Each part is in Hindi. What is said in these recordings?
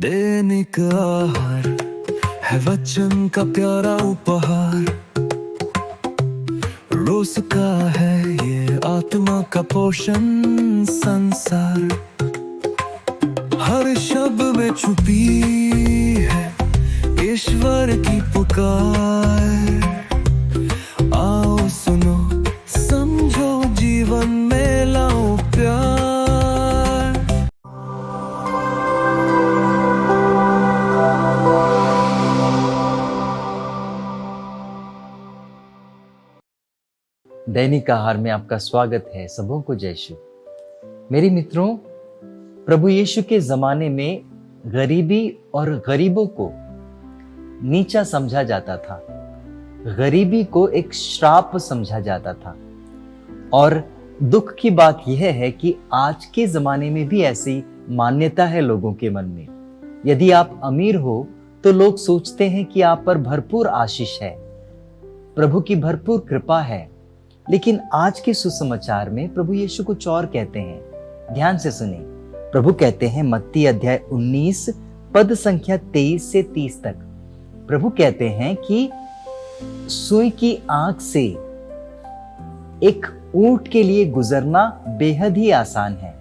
दैनिक आहार है वचन का प्यारा उपहार। रोज का है ये आत्मा का पोषण संसार। हर शब्द में छुपी है ईश्वर की पुकार। आओ सुनो समझो जीवन में लाओ प्यार। दैनिक आहार में आपका स्वागत है। सबों को जय यीशु। मेरे मित्रों, प्रभु यीशु के जमाने में गरीबी और गरीबों को नीचा समझा जाता था। गरीबी को एक श्राप समझा जाता था। और दुख की बात यह है कि आज के जमाने में भी ऐसी मान्यता है लोगों के मन में। यदि आप अमीर हो तो लोग सोचते हैं कि आप पर भरपूर आशीष है, प्रभु की भरपूर कृपा है। लेकिन आज के सुसमाचार में प्रभु यीशु कुछ और कहते हैं। ध्यान से सुने। प्रभु कहते हैं मत्ती अध्याय 19 पद संख्या 23 से 30 तक। प्रभु कहते हैं कि सुई की आंख से एक ऊंट के लिए गुजरना बेहद ही आसान है,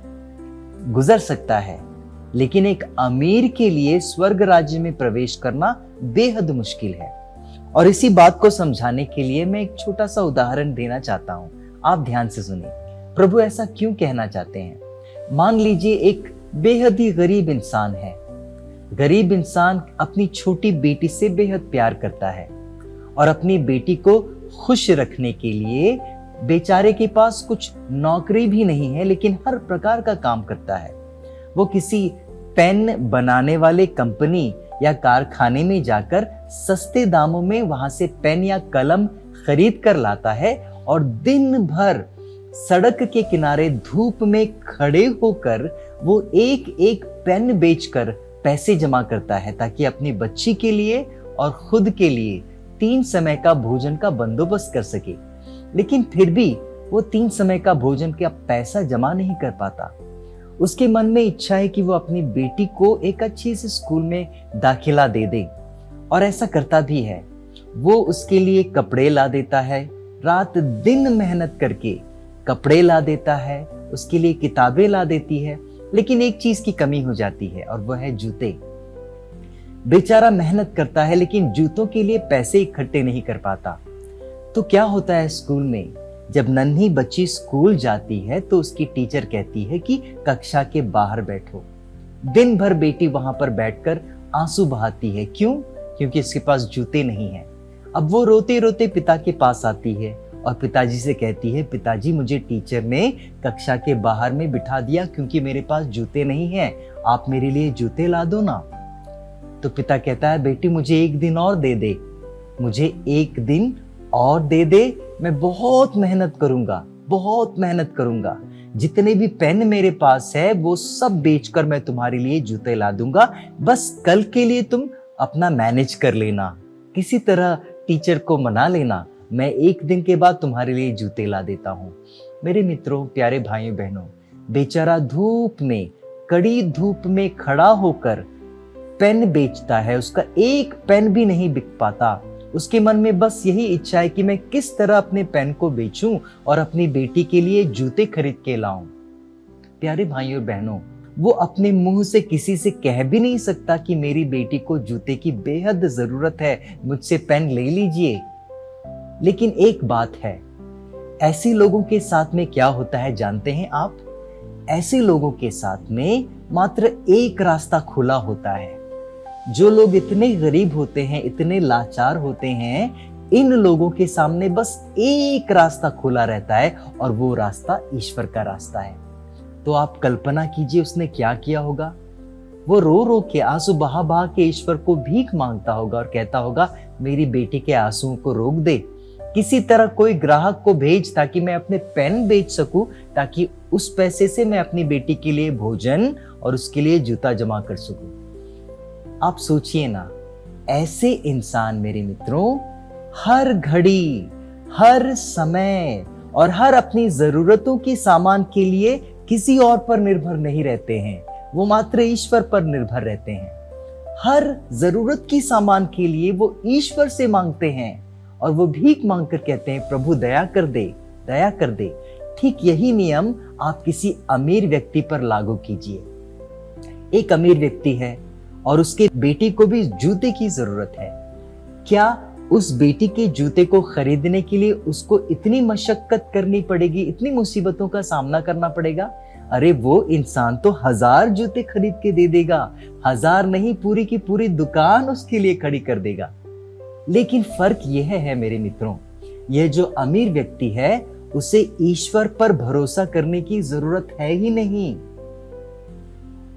गुजर सकता है, लेकिन एक अमीर के लिए स्वर्ग राज्य में प्रवेश करना बेहद मुश्किल है। और इसी बात को समझाने के लिए मैं एक छोटा सा उदाहरण देना चाहता हूं। आप ध्यान से सुनिए। प्रभु ऐसा क्यों कहना चाहते हैं? मान लीजिए एक बेहद ही गरीब इंसान है। गरीब इंसान अपनी छोटी बेटी से बेहद प्यार करता है और अपनी बेटी को खुश रखने के लिए बेचारे के पास कुछ नौकरी भी नहीं है, लेकिन हर प्रकार का काम करता है। वो किसी पेन बनाने वाले कंपनी या कारखाने में जाकर सस्ते दामों में वहां से पेन या कलम खरीद कर लाता है और दिन भर सड़क के किनारे धूप में खड़े होकर वो एक एक पेन बेचकर पैसे जमा करता है, ताकि अपनी बच्ची के लिए और खुद के लिए 3 समय का भोजन का बंदोबस्त कर सके। लेकिन फिर भी वो 3 समय का भोजन का पैसा जमा नहीं कर पाता। उसके मन में इच्छा है कि वो अपनी बेटी को एक अच्छे से स्कूल में दाखिला दे दे, और ऐसा करता भी है। वो उसके लिए कपड़े ला देता है, रात दिन मेहनत करके कपड़े ला देता है, उसके लिए किताबें ला देती है। लेकिन एक चीज की कमी हो जाती है, और वह है जूते। बेचारा मेहनत करता है लेकिन जूतों के लिए पैसे इकट्ठे नहीं कर पाता। तो क्या होता है स्कूल में? जब नन्ही बच्ची स्कूल जाती है तो उसकी टीचर कहती है कि कक्षा के बाहर बैठो। दिन भर बेटी वहां पर बैठकर आंसू बहाती है। क्यों? क्योंकि उसके पास जूते नहीं हैं। अब वो रोते रोते पिता के पास आती है और पिताजी से कहती है, पिताजी मुझे टीचर ने कक्षा के बाहर में बिठा दिया क्योंकि मेरे पास जूते नहीं हैं, आप मेरे लिए जूते ला दो ना। तो पिता कहता है, बेटी मुझे एक दिन और दे दे, मुझे एक दिन और दे दे, मैं बहुत मेहनत करूंगा, बहुत मेहनत करूंगा। जितने भी पेन मेरे पास है वो सब बेचकर मैं तुम्हारे लिए जूते ला दूंगा। बस कल के लिए तुम अपना मैनेज कर लेना, किसी तरह टीचर को मना लेना, मैं एक दिन के बाद तुम्हारे लिए जूते ला देता हूं। मेरे मित्रों, प्यारे भाइयों बहनों, बेचारा धूप में, कड़ी धूप में खड़ा होकर पेन बेचता है। उसका एक पेन भी नहीं बिक पाता। उसके मन में बस यही इच्छा है कि मैं किस तरह अपने पेन को बेचूं और अपनी बेटी के लिए जूते खरीद के लाऊं। प्यारे भाइयों बहनों, वो अपने मुंह से किसी से कह भी नहीं सकता कि मेरी बेटी को जूते की बेहद जरूरत है, मुझसे पेन ले लीजिए। लेकिन एक बात है, ऐसे लोगों के साथ में क्या होता है जानते हैं आप? ऐसे लोगों के साथ में मात्र एक रास्ता खुला होता है। जो लोग इतने गरीब होते हैं, इतने लाचार होते हैं, इन लोगों के सामने बस एक रास्ता खुला रहता है, और वो रास्ता ईश्वर का रास्ता है। तो आप कल्पना कीजिए उसने क्या किया होगा। वो रो रो के, आंसू बहा बहा के ईश्वर को भीख मांगता होगा और कहता होगा, मेरी बेटी के आंसुओं को रोक दे, किसी तरह कोई ग्राहक को भेज ताकि मैं अपने पेन बेच सकूं, ताकि उस पैसे से मैं अपनी बेटी के लिए भोजन और उसके लिए जूता जमा कर सकूं। आप सोचिए ना, ऐसे इंसान मेरे मित्रों हर घड़ी, हर समय और हर अपनी जरूरतों के सामान के लिए किसी और पर निर्भर नहीं रहते हैं, वो मात्र ईश्वर पर निर्भर रहते हैं। हर जरूरत की सामान के लिए वो ईश्वर से मांगते हैं और वो भीख मांगकर कहते हैं प्रभु दया कर दे, दया कर दे। ठीक यही नियम आप किसी अमीर व्यक्ति पर लागू कीजिए। एक अमीर व्यक्ति है और उसके बेटी को भी जूते की जरूरत है। क्या उस बेटी के जूते को खरीदने के लिए उसको इतनी मशक्कत करनी पड़ेगी, इतनी मुसीबतों का सामना करना पड़ेगा? अरे वो इंसान तो 1000 जूते खरीद के दे देगा, 1000 नहीं पूरी की पूरी दुकान उसके लिए खड़ी कर देगा। लेकिन फर्क यह है मेरे मित्रों, यह जो अमीर व्यक्ति है उसे ईश्वर पर भरोसा करने की जरूरत है ही नहीं।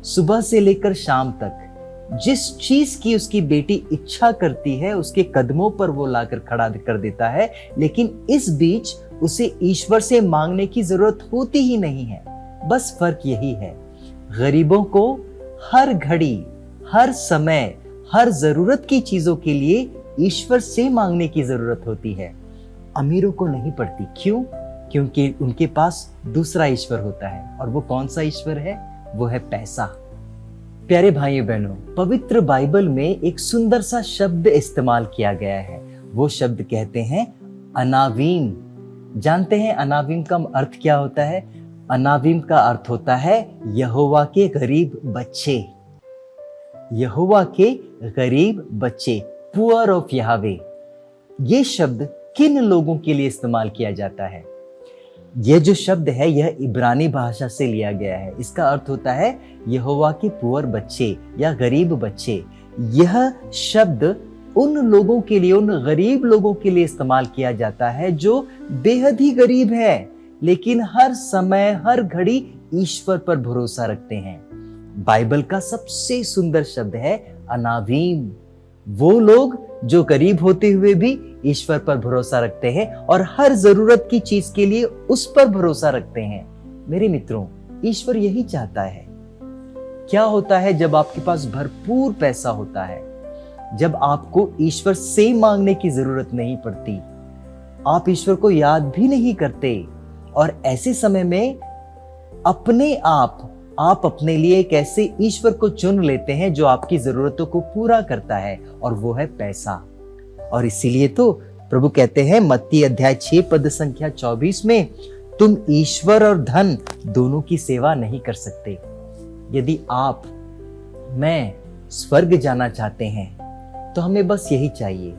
सुबह से लेकर शाम तक जिस चीज की उसकी बेटी इच्छा करती है उसके कदमों पर वो लाकर खड़ा कर देता है, लेकिन इस बीच उसे ईश्वर से मांगने की जरूरत होती ही नहीं है। बस फर्क यही है, गरीबों को हर घड़ी, हर समय, हर जरूरत की चीजों के लिए ईश्वर से मांगने की जरूरत होती है, अमीरों को नहीं पड़ती। क्यों? क्योंकि उनके पास दूसरा ईश्वर होता है। और वो कौन सा ईश्वर है? वो है पैसा। प्यारे भाइयों बहनों, पवित्र बाइबल में एक सुंदर सा शब्द इस्तेमाल किया गया है। वो शब्द कहते हैं अनावीम। जानते हैं अनावीम का अर्थ क्या होता है? अनावीम का अर्थ होता है यहोवा के गरीब बच्चे। यहोवा के गरीब बच्चे, पुअर ऑफ याहवे। ये शब्द किन लोगों के लिए इस्तेमाल किया जाता है? यह जो शब्द है यह इब्रानी भाषा से लिया गया है। इसका अर्थ होता है यहोवा के पुअर बच्चे या गरीब बच्चे। यह शब्द उन लोगों के लिए, उन गरीब लोगों के लिए इस्तेमाल किया जाता है जो बेहद ही गरीब है, लेकिन हर समय, हर घड़ी ईश्वर पर भरोसा रखते हैं। बाइबल का सबसे सुंदर शब्द है अनावीम। वो लोग जो गरीब होते हुए भी ईश्वर पर भरोसा रखते हैं और हर जरूरत की चीज के लिए उस पर भरोसा रखते हैं। मेरे मित्रों, ईश्वर यही चाहता है। क्या होता है जब आपके पास भरपूर पैसा होता है? जब आपको ईश्वर से मांगने की जरूरत नहीं पड़ती, आप ईश्वर को याद भी नहीं करते, और ऐसे समय में अपने आप अपने लिए एक ऐसे ईश्वर को चुन लेते हैं जो आपकी जरूरतों को पूरा करता है, और वो है पैसा। और इसीलिए तो प्रभु कहते हैं मत्ती अध्याय 6 पद संख्या 24 में, तुम ईश्वर और धन दोनों की सेवा नहीं कर सकते। यदि आप, मैं स्वर्ग जाना चाहते हैं तो हमें बस यही चाहिए,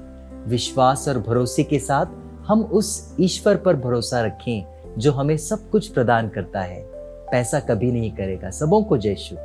विश्वास और भरोसे के साथ हम उस ईश्वर पर भरोसा रखें जो हमें सब कुछ प्रदान करता है। पैसा कभी नहीं करेगा। सबों को जय यीशु।